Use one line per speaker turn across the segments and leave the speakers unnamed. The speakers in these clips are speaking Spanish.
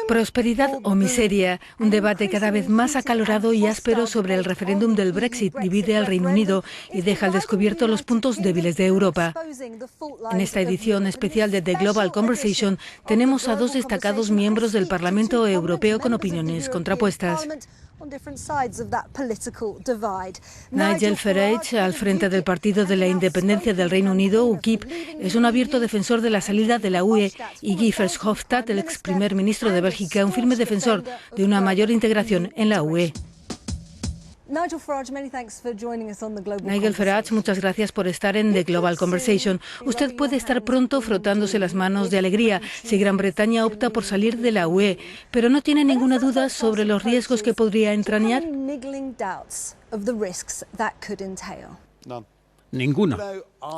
Prosperidad o miseria. Un debate cada vez más acalorado y áspero sobre el referéndum del Brexit divide al Reino Unido y deja al descubierto los puntos débiles de Europa. En esta edición especial de The Global Conversation tenemos a dos destacados miembros del Parlamento Europeo con opiniones contrapuestas. Nigel Farage, al frente del Partido de la Independencia del Reino Unido, UKIP, es un abierto defensor de la salida de la UE, y Guy Verhofstadt, el ex primer ministro de Bélgica, un firme defensor de una mayor integración en la UE. Nigel Farage, muchas gracias por estar en The Global Conversation. Usted puede estar pronto frotándose las manos de alegría si Gran Bretaña opta por salir de la UE, pero no tiene ninguna duda sobre los riesgos que podría entrañar.
Ninguna.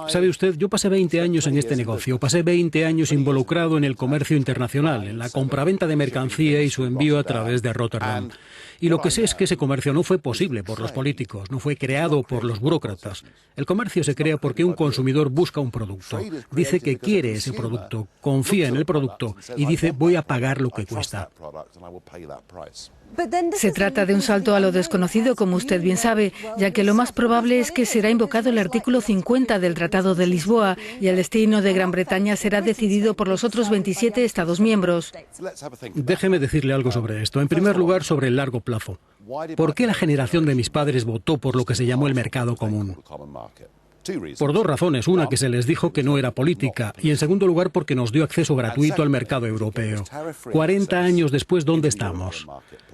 ¿Sabe usted? Yo pasé 20 años en este negocio, pasé 20 años involucrado en el comercio internacional, en la compraventa de mercancía y su envío a través de Rotterdam. Y lo que sé es que ese comercio no fue posible por los políticos, no fue creado por los burócratas. El comercio se crea porque un consumidor busca un producto, dice que quiere ese producto, confía en el producto y dice voy a pagar lo que cuesta.
Se trata de un salto a lo desconocido, como usted bien sabe, ya que lo más probable es que será invocado el artículo 50 del Tratado de Lisboa y el destino de Gran Bretaña será decidido por los otros 27 Estados miembros.
Déjeme decirle algo sobre esto. En primer lugar, sobre el largo plazo. ¿Por qué la generación de mis padres votó por lo que se llamó el mercado común? Por dos razones. Una, que se les dijo que no era política, y en segundo lugar porque nos dio acceso gratuito al mercado europeo. 40 años después, ¿dónde estamos?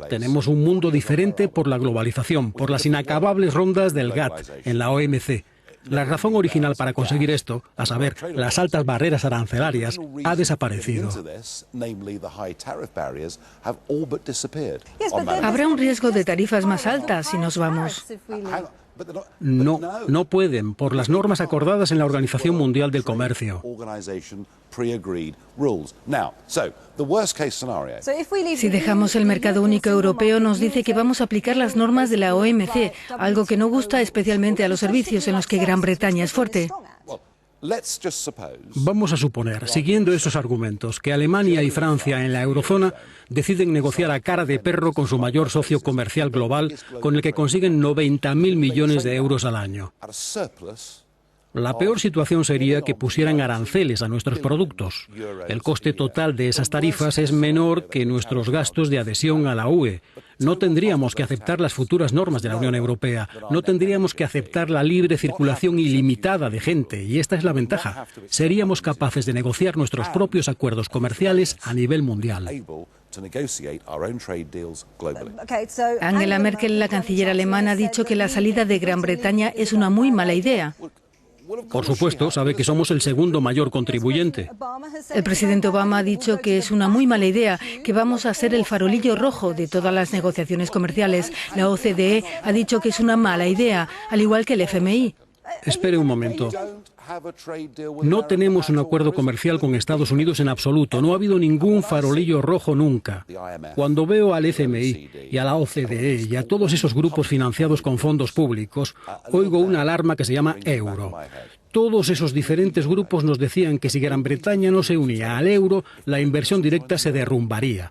Tenemos un mundo diferente por la globalización, por las inacabables rondas del GATT en la OMC. La razón original para conseguir esto, a saber, las altas barreras arancelarias, ha desaparecido.
Habrá un riesgo de tarifas más altas si nos vamos.
No pueden, por las normas acordadas en la Organización Mundial del Comercio.
Si dejamos el mercado único europeo, nos dice que vamos a aplicar las normas de la OMC, algo que no gusta especialmente a los servicios en los que Gran Bretaña es fuerte.
Vamos a suponer, siguiendo esos argumentos, que Alemania y Francia en la eurozona deciden negociar a cara de perro con su mayor socio comercial global, con el que consiguen 90.000 millones de euros al año. La peor situación sería que pusieran aranceles a nuestros productos. El coste total de esas tarifas es menor que nuestros gastos de adhesión a la UE. No tendríamos que aceptar las futuras normas de la Unión Europea. No tendríamos que aceptar la libre circulación ilimitada de gente. Y esta es la ventaja. Seríamos capaces de negociar nuestros propios acuerdos comerciales a nivel mundial.
Angela Merkel, la canciller alemana, ha dicho que la salida de Gran Bretaña es una muy mala idea.
Por supuesto, sabe que somos el segundo mayor contribuyente.
El presidente Obama ha dicho que es una muy mala idea, que vamos a ser el farolillo rojo de todas las negociaciones comerciales. La OCDE ha dicho que es una mala idea, al igual que el FMI.
Espere un momento. No tenemos un acuerdo comercial con Estados Unidos en absoluto. No ha habido ningún farolillo rojo nunca. Cuando veo al FMI y a la OCDE y a todos esos grupos financiados con fondos públicos, oigo una alarma que se llama euro. Todos esos diferentes grupos nos decían que si Gran Bretaña no se unía al euro, la inversión directa se derrumbaría.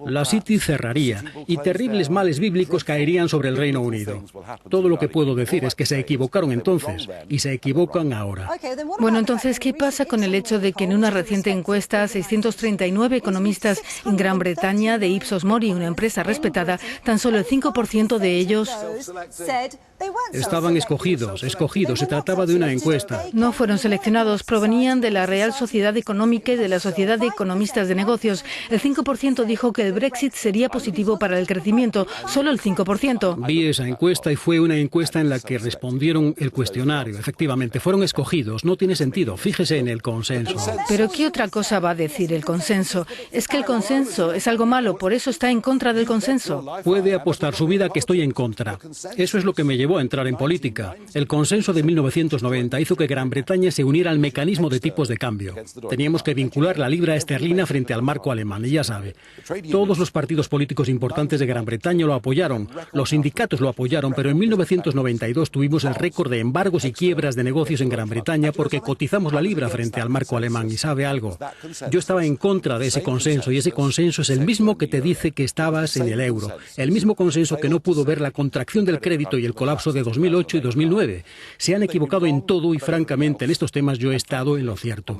La City cerraría y terribles males bíblicos caerían sobre el Reino Unido. Todo lo que puedo decir es que se equivocaron entonces y se equivocan ahora.
Bueno, entonces, ¿qué pasa con el hecho de que en una reciente encuesta 639 economistas en Gran Bretaña de Ipsos Mori, una empresa respetada, tan solo el 5% de ellos
estaban escogidos? Se trataba de una encuesta.
No fueron seleccionados, provenían de la Real Sociedad Económica y de la Sociedad de Economistas de Negocios. El 5% dijo que el Brexit sería positivo para el crecimiento, solo el 5%.
Vi esa encuesta y fue una encuesta en la que respondieron el cuestionario. Efectivamente, fueron escogidos. No tiene sentido. Fíjese en el consenso.
Pero ¿qué otra cosa va a decir el consenso? Es que el consenso es algo malo, por eso está en contra del consenso.
Puede apostar su vida que estoy en contra. Eso es lo que me llevó llevó a entrar en política. El consenso de 1990 hizo que Gran Bretaña se uniera al mecanismo de tipos de cambio. Teníamos que vincular la libra esterlina frente al marco alemán, y ya sabe, todos los partidos políticos importantes de Gran Bretaña lo apoyaron, los sindicatos lo apoyaron, pero en 1992 tuvimos el récord de embargos y quiebras de negocios en Gran Bretaña porque cotizamos la libra frente al marco alemán. Y sabe algo, yo estaba en contra de ese consenso, y ese consenso es el mismo que te dice que estabas en el euro, el mismo consenso que no pudo ver la contracción del crédito y el colapso de 2008 y 2009. Se han equivocado en todo y, francamente, en estos temas yo he estado en lo cierto.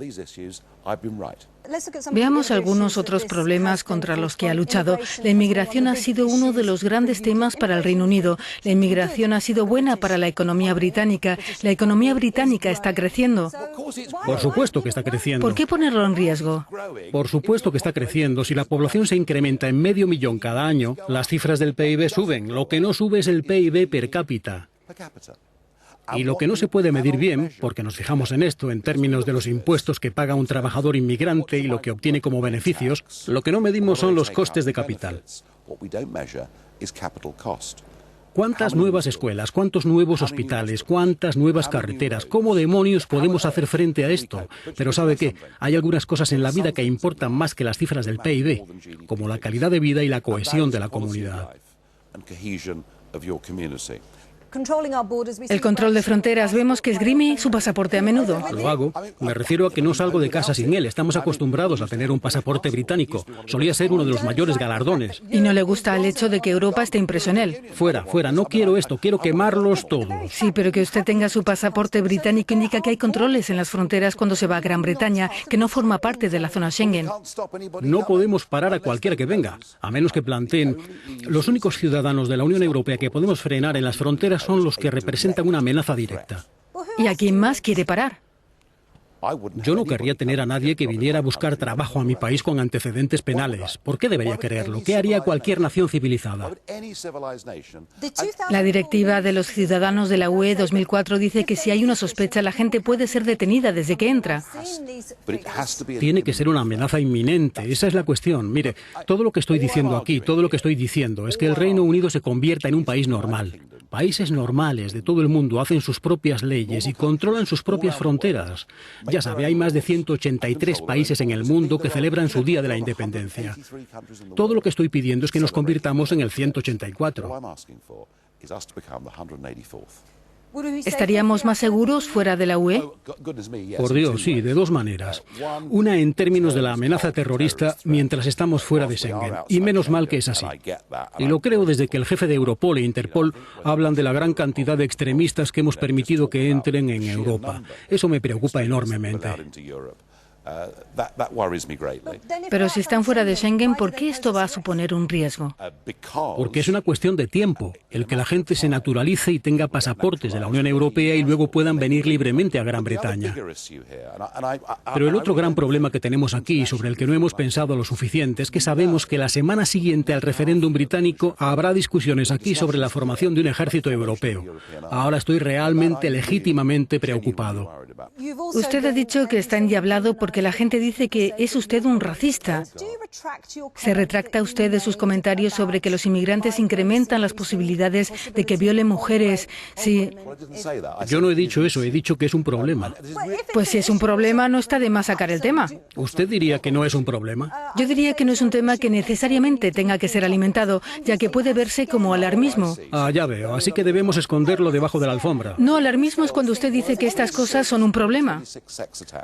Veamos algunos otros problemas contra los que ha luchado. La inmigración ha sido uno de los grandes temas para el Reino Unido. La inmigración ha sido buena para la economía británica. La economía británica está creciendo.
Por supuesto que está creciendo.
¿Por qué ponerlo en riesgo?
Por supuesto que está creciendo. Si la población se incrementa en 500.000 cada año, las cifras del PIB suben. Lo que no sube es el PIB per cápita. Y lo que no se puede medir bien, porque nos fijamos en esto en términos de los impuestos que paga un trabajador inmigrante y lo que obtiene como beneficios, lo que no medimos son los costes de capital. ¿Cuántas nuevas escuelas, cuántos nuevos hospitales, cuántas nuevas carreteras? ¿Cómo demonios podemos hacer frente a esto? Pero ¿sabe qué? Hay algunas cosas en la vida que importan más que las cifras del PIB, como la calidad de vida y la cohesión de la comunidad.
El control de fronteras, vemos que esgrime su pasaporte a menudo.
Lo hago. Me refiero a que no salgo de casa sin él. Estamos acostumbrados a tener un pasaporte británico. Solía ser uno de los mayores galardones.
¿Y no le gusta el hecho de que Europa esté impreso en él?
Fuera, fuera. No quiero esto. Quiero quemarlos todos.
Sí, pero que usted tenga su pasaporte británico indica que hay controles en las fronteras cuando se va a Gran Bretaña, que no forma parte de la zona Schengen.
No podemos parar a cualquiera que venga, a menos que planteen. Los únicos ciudadanos de la Unión Europea que podemos frenar en las fronteras son los que representan una amenaza directa.
¿Y a quién más quiere parar?
Yo no querría tener a nadie que viniera a buscar trabajo a mi país con antecedentes penales. ¿Por qué debería quererlo? ¿Qué haría cualquier nación civilizada?
La directiva de los ciudadanos de la UE 2004 dice que si hay una sospecha, la gente puede ser detenida desde que entra.
Tiene que ser una amenaza inminente. Esa es la cuestión. Mire, todo lo que estoy diciendo aquí, todo lo que estoy diciendo es que el Reino Unido se convierta en un país normal. Países normales de todo el mundo hacen sus propias leyes y controlan sus propias fronteras. Ya sabe, hay más de 183 países en el mundo que celebran su Día de la Independencia. Todo lo que estoy pidiendo es que nos convirtamos en el 184.
¿Estaríamos más seguros fuera de la UE?
Por Dios, sí, de dos maneras. Una en términos de la amenaza terrorista mientras estamos fuera de Schengen. Y menos mal que es así. Y lo creo desde que el jefe de Europol e Interpol hablan de la gran cantidad de extremistas que hemos permitido que entren en Europa. Eso me preocupa enormemente.
Pero si están fuera de Schengen, ¿por qué esto va a suponer un riesgo?
Porque es una cuestión de tiempo, el que la gente se naturalice y tenga pasaportes de la Unión Europea y luego puedan venir libremente a Gran Bretaña. Pero el otro gran problema que tenemos aquí, y sobre el que no hemos pensado lo suficiente, es que sabemos que la semana siguiente al referéndum británico habrá discusiones aquí sobre la formación de un ejército europeo. Ahora estoy realmente, legítimamente preocupado.
Usted ha dicho que está endiablado porque la gente dice que es usted un racista. ¿Se retracta usted de sus comentarios sobre que los inmigrantes incrementan las posibilidades de que violen mujeres? Sí.
Yo no he dicho eso, he dicho que es un problema.
Pues si es un problema, no está de más sacar el tema.
¿Usted diría que no es un problema?
Yo diría que no es un tema que necesariamente tenga que ser alimentado, ya que puede verse como alarmismo.
Ah, ya veo, así que debemos esconderlo debajo de la alfombra.
No, alarmismo es cuando usted dice que estas cosas son un problema.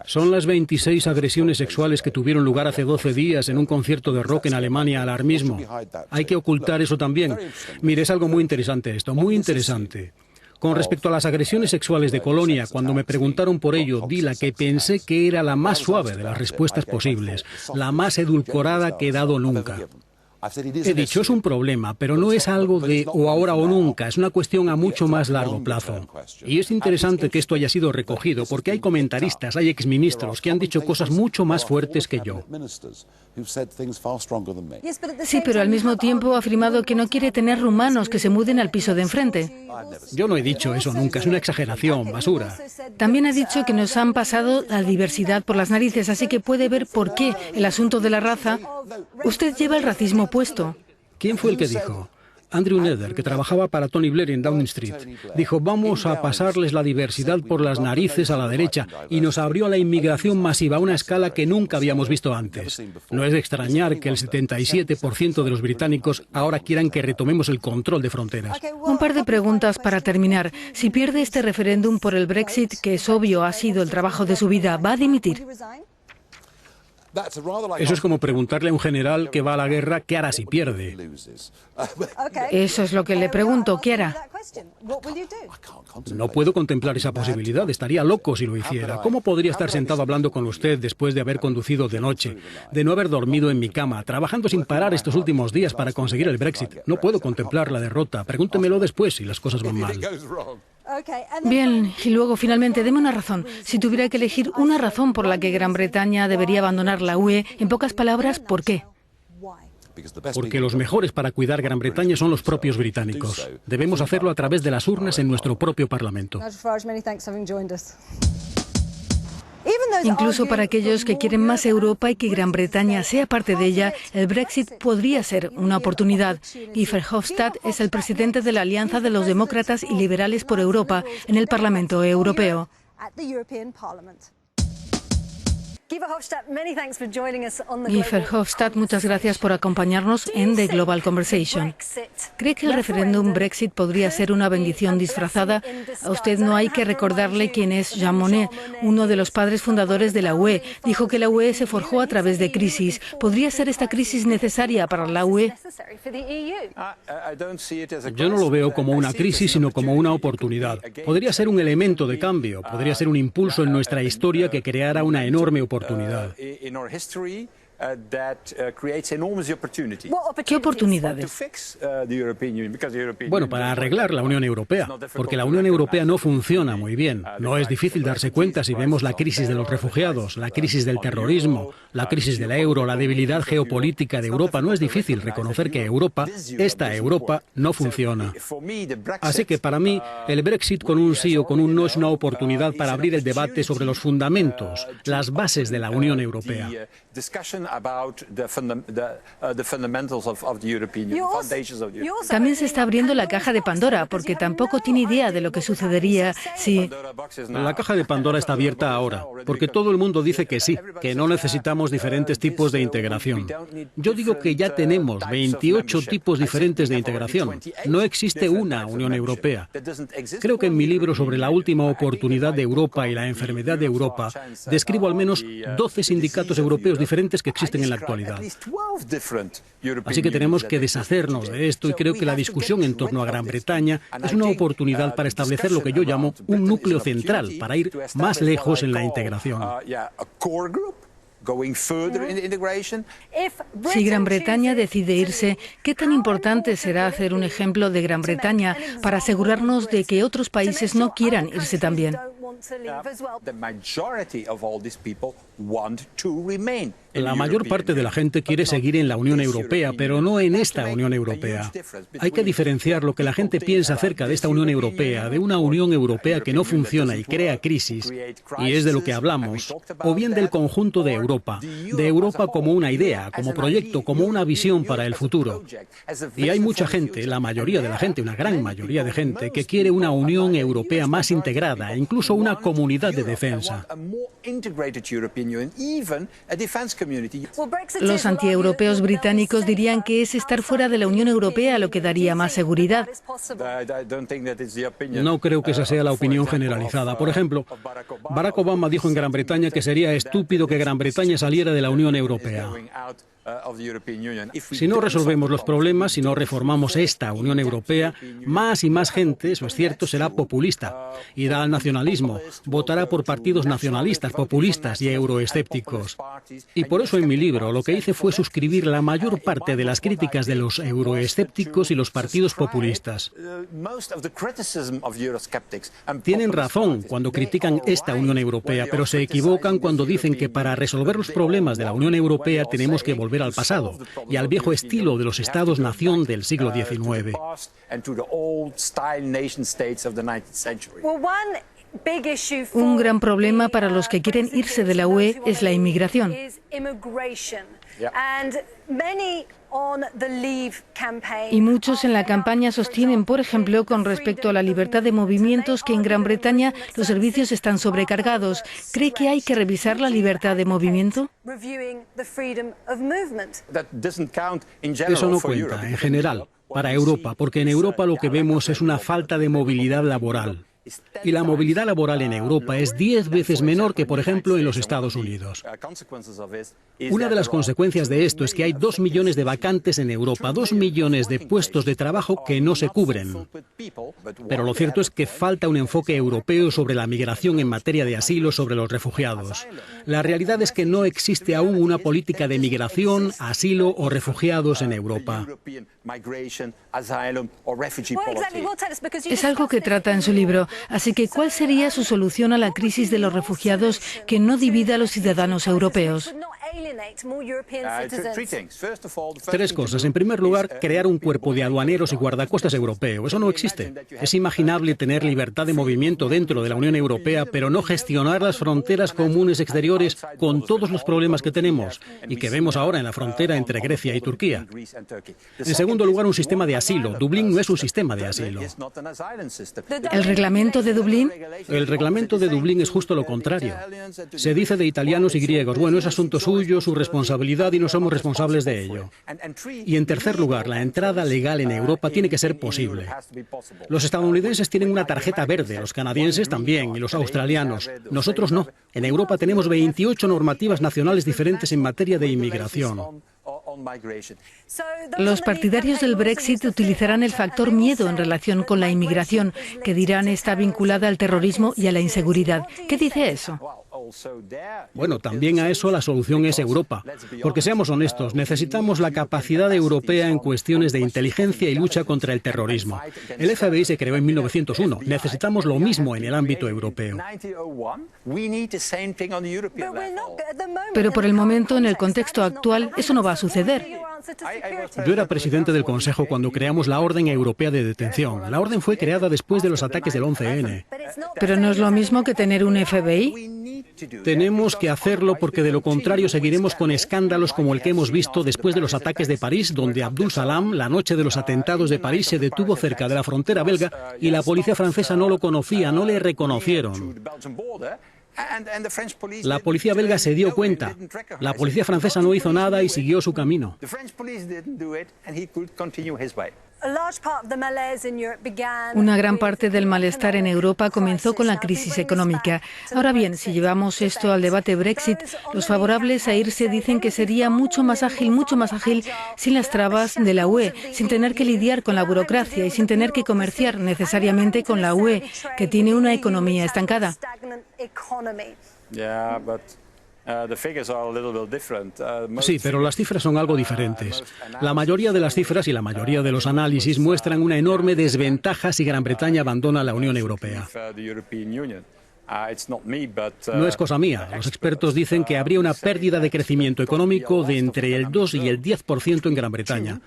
Son las 26 agresiones sexuales que tuvieron lugar hace 12 días en un concierto de rock en Alemania alarmismo. Hay que ocultar eso también. Mire, es algo muy interesante esto, muy interesante. Con respecto a las agresiones sexuales de Colonia, cuando me preguntaron por ello, di la que pensé que era la más suave de las respuestas posibles, la más edulcorada que he dado nunca. He dicho, es un problema, pero no es algo de o ahora o nunca, es una cuestión a mucho más largo plazo. Y es interesante que esto haya sido recogido, porque hay comentaristas, hay exministros que han dicho cosas mucho más fuertes que yo.
Sí, pero al mismo tiempo ha afirmado que no quiere tener rumanos que se muden al piso de enfrente.
Yo no he dicho eso nunca, es una exageración, basura.
También ha dicho que nos han pasado la diversidad por las narices, así que puede ver por qué el asunto de la raza. Usted lleva el racismo puesto.
¿Quién fue el que dijo? Andrew Nether, que trabajaba para Tony Blair en Downing Street, dijo: vamos a pasarles la diversidad por las narices a la derecha, y nos abrió a la inmigración masiva a una escala que nunca habíamos visto antes. No es de extrañar que el 77% de los británicos ahora quieran que retomemos el control de fronteras.
Un par de preguntas para terminar. Si pierde este referéndum por el Brexit, que es obvio ha sido el trabajo de su vida, ¿va a dimitir?
Eso es como preguntarle a un general que va a la guerra qué hará si pierde.
Eso es lo que le pregunto, ¿qué hará?
No puedo contemplar esa posibilidad, estaría loco si lo hiciera. ¿Cómo podría estar sentado hablando con usted después de haber conducido de noche, de no haber dormido en mi cama, trabajando sin parar estos últimos días para conseguir el Brexit? No puedo contemplar la derrota. Pregúntemelo después si las cosas van mal.
Bien, y luego finalmente, deme una razón. Si tuviera que elegir una razón por la que Gran Bretaña debería abandonar la UE, en pocas palabras, ¿por qué?
Porque los mejores para cuidar Gran Bretaña son los propios británicos. Debemos hacerlo a través de las urnas en nuestro propio Parlamento.
Incluso para aquellos que quieren más Europa y que Gran Bretaña sea parte de ella, el Brexit podría ser una oportunidad. Guy Verhofstadt es el presidente de la Alianza de los Demócratas y Liberales por Europa en el Parlamento Europeo. Guy Verhofstadt, muchas gracias por acompañarnos en The Global Conversation. ¿Cree que el referéndum Brexit podría ser una bendición disfrazada? A usted no hay que recordarle quién es Jean Monnet, uno de los padres fundadores de la UE. Dijo que la UE se forjó a través de crisis. ¿Podría ser esta crisis necesaria para la UE?
Yo no lo veo como una crisis, sino como una oportunidad. Podría ser un elemento de cambio, podría ser un impulso en nuestra historia que creara una enorme oportunidad.
¿Qué oportunidades?
Bueno, para arreglar la Unión Europea, porque la Unión Europea no funciona muy bien. No es difícil darse cuenta si vemos la crisis de los refugiados, la crisis del terrorismo, la crisis del euro, la debilidad geopolítica de Europa. No es difícil reconocer que Europa, esta Europa, no funciona. Así que para mí, el Brexit con un sí o con un no es una oportunidad para abrir el debate sobre los fundamentos, las bases de la Unión Europea.
También se está abriendo la caja de Pandora, porque tampoco tiene idea de lo que sucedería si...
La caja de Pandora está abierta ahora, porque todo el mundo dice que sí, que no necesitamos diferentes tipos de integración. Yo digo que ya tenemos 28 tipos diferentes de integración. No existe una Unión Europea. Creo que en mi libro sobre la última oportunidad de Europa y la enfermedad de Europa, describo al menos 12 sindicatos europeos diferentes que existen en la actualidad. Así que tenemos que deshacernos de esto y creo que la discusión en torno a Gran Bretaña es una oportunidad para establecer lo que yo llamo un núcleo central para ir más lejos en la integración.
Si Gran Bretaña decide irse, ¿qué tan importante será hacer un ejemplo de Gran Bretaña para asegurarnos de que otros países no quieran irse también?
La mayor parte de la gente quiere seguir en la Unión Europea, pero no en esta Unión Europea. Hay que diferenciar lo que la gente piensa acerca de esta Unión Europea, de una Unión Europea que no funciona y crea crisis, y es de lo que hablamos, o bien del conjunto de Europa como una idea, como proyecto, como una visión para el futuro. Y hay mucha gente, la mayoría de la gente, una gran mayoría de gente, que quiere una Unión Europea más integrada, e incluso una comunidad de defensa.
Los antieuropeos británicos dirían que es estar fuera de la Unión Europea lo que daría más seguridad.
No creo que esa sea la opinión generalizada. Por ejemplo, Barack Obama dijo en Gran Bretaña que sería estúpido que Gran Bretaña saliera de la Unión Europea. Si no resolvemos los problemas, si no reformamos esta Unión Europea, más y más gente, eso es cierto, será populista, irá al nacionalismo, votará por partidos nacionalistas, populistas y euroescépticos. Y por eso en mi libro lo que hice fue suscribir la mayor parte de las críticas de los euroescépticos y los partidos populistas. Tienen razón cuando critican esta Unión Europea, pero se equivocan cuando dicen que para resolver los problemas de la Unión Europea tenemos que volver al pasado y al viejo estilo de los Estados-nación del siglo XIX.
Un gran problema para los que quieren irse de la UE es la inmigración. Y muchos en la campaña sostienen, por ejemplo, con respecto a la libertad de movimientos, que en Gran Bretaña los servicios están sobrecargados. ¿Cree que hay que revisar la libertad de movimiento?
Eso no cuenta, en general, para Europa, porque en Europa lo que vemos es una falta de movilidad laboral. Y la movilidad laboral en Europa es 10 veces menor que, por ejemplo, en los Estados Unidos. Una de las consecuencias de esto es que hay 2 millones de vacantes en Europa, 2 millones de puestos de trabajo que no se cubren. Pero lo cierto es que falta un enfoque europeo sobre la migración en materia de asilo, sobre los refugiados. La realidad es que no existe aún una política de migración, asilo o refugiados en Europa.
Es algo que trata en su libro. Así que, ¿cuál sería su solución a la crisis de los refugiados que no divida a los ciudadanos europeos?
3 cosas. En primer lugar, crear un cuerpo de aduaneros y guardacostas europeo. Eso no existe. Es imaginable tener libertad de movimiento dentro de la Unión Europea, pero no gestionar las fronteras comunes exteriores con todos los problemas que tenemos y que vemos ahora en la frontera entre Grecia y Turquía. En segundo lugar, un sistema de asilo. Dublín no es un sistema de asilo.
¿El reglamento de Dublín?
El reglamento de Dublín es justo lo contrario. Se dice de italianos y griegos, bueno, es asunto suyo, su responsabilidad y no somos responsables de ello. Y en tercer lugar, la entrada legal en Europa tiene que ser posible. Los estadounidenses tienen una tarjeta verde, los canadienses también y los australianos. Nosotros no. En Europa tenemos 28 normativas nacionales diferentes en materia de inmigración.
Los partidarios del Brexit utilizarán el factor miedo en relación con la inmigración, que dirán está vinculada al terrorismo y a la inseguridad. ¿Qué dice eso?
Bueno, también a eso la solución es Europa. Porque seamos honestos, necesitamos la capacidad europea en cuestiones de inteligencia y lucha contra el terrorismo. El FBI se creó en 1901. Necesitamos lo mismo en el ámbito europeo.
Pero por el momento, en el contexto actual, eso no va a suceder.
Yo era presidente del Consejo cuando creamos la Orden Europea de Detención. La orden fue creada después de los ataques del 11N.
Pero no es lo mismo que tener un FBI.
Tenemos que hacerlo porque de lo contrario seguiremos con escándalos como el que hemos visto después de los ataques de París, donde Abdul Salam, la noche de los atentados de París, se detuvo cerca de la frontera belga y la policía francesa no lo conocía, no le reconocieron. La policía belga se dio cuenta. La policía francesa no hizo nada y siguió su camino.
Una gran parte del malestar en Europa comenzó con la crisis económica. Ahora bien, si llevamos esto al debate Brexit, los favorables a irse dicen que sería mucho más ágil sin las trabas de la UE, sin tener que lidiar con la burocracia y sin tener que comerciar necesariamente con la UE, que tiene una economía estancada.
Sí, pero las cifras son algo diferentes. La mayoría de las cifras y la mayoría de los análisis muestran una enorme desventaja si Gran Bretaña abandona la Unión Europea. No es cosa mía. Los expertos dicen que habría una pérdida de crecimiento económico de entre el 2 y el 10% en Gran Bretaña.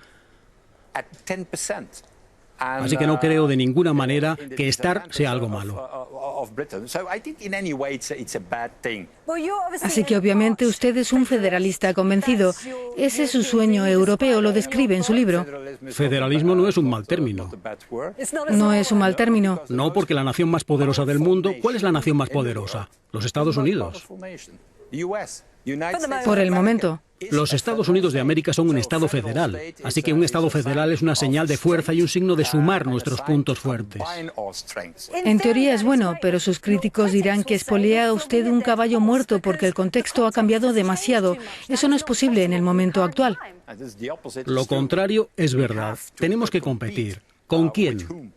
Así que no creo de ninguna manera que estar sea algo malo.
Así que obviamente usted es un federalista convencido. Ese es su sueño europeo, lo describe en su libro.
Federalismo no es un mal término.
No es un mal término.
No, porque la nación más poderosa del mundo, ¿cuál es la nación más poderosa? Los Estados Unidos.
Por el momento.
Los Estados Unidos de América son un Estado federal, así que un Estado federal es una señal de fuerza y un signo de sumar nuestros puntos fuertes.
En teoría es bueno, pero sus críticos dirán que espolea usted un caballo muerto porque el contexto ha cambiado demasiado. Eso no es posible en el momento actual.
Lo contrario es verdad. Tenemos que competir. ¿Con quién?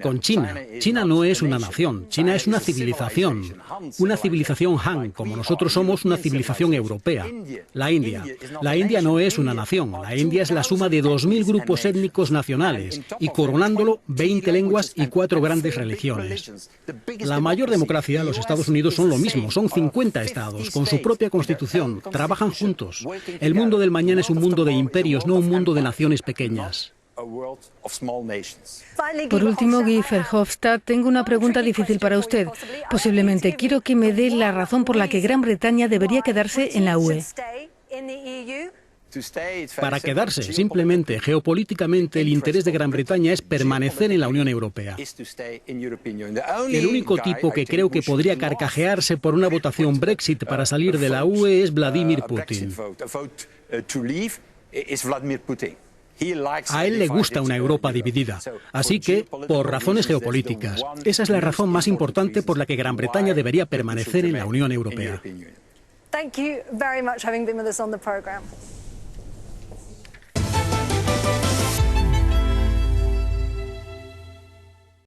Con China. China no es una nación, China es una civilización Han, como nosotros somos una civilización europea. La India no es una nación, la India es la suma de 2000 grupos étnicos nacionales y coronándolo 20 lenguas y 4 grandes religiones. La mayor democracia, los Estados Unidos, son lo mismo, son 50 estados, con su propia constitución, trabajan juntos. El mundo del mañana es un mundo de imperios, no un mundo de naciones pequeñas.
Por último, Guy Verhofstadt, tengo una pregunta difícil para usted. Posiblemente quiero que me dé la razón por la que Gran Bretaña debería quedarse en la UE.
Para quedarse, simplemente, geopolíticamente, el interés de Gran Bretaña es permanecer en la Unión Europea. El único tipo que creo que podría carcajearse por una votación Brexit para salir de la UE es Vladimir Putin. A él le gusta una Europa dividida, así que, por razones geopolíticas, esa es la razón más importante por la que Gran Bretaña debería permanecer en la Unión Europea.
Thank you very much for having been with us on the program.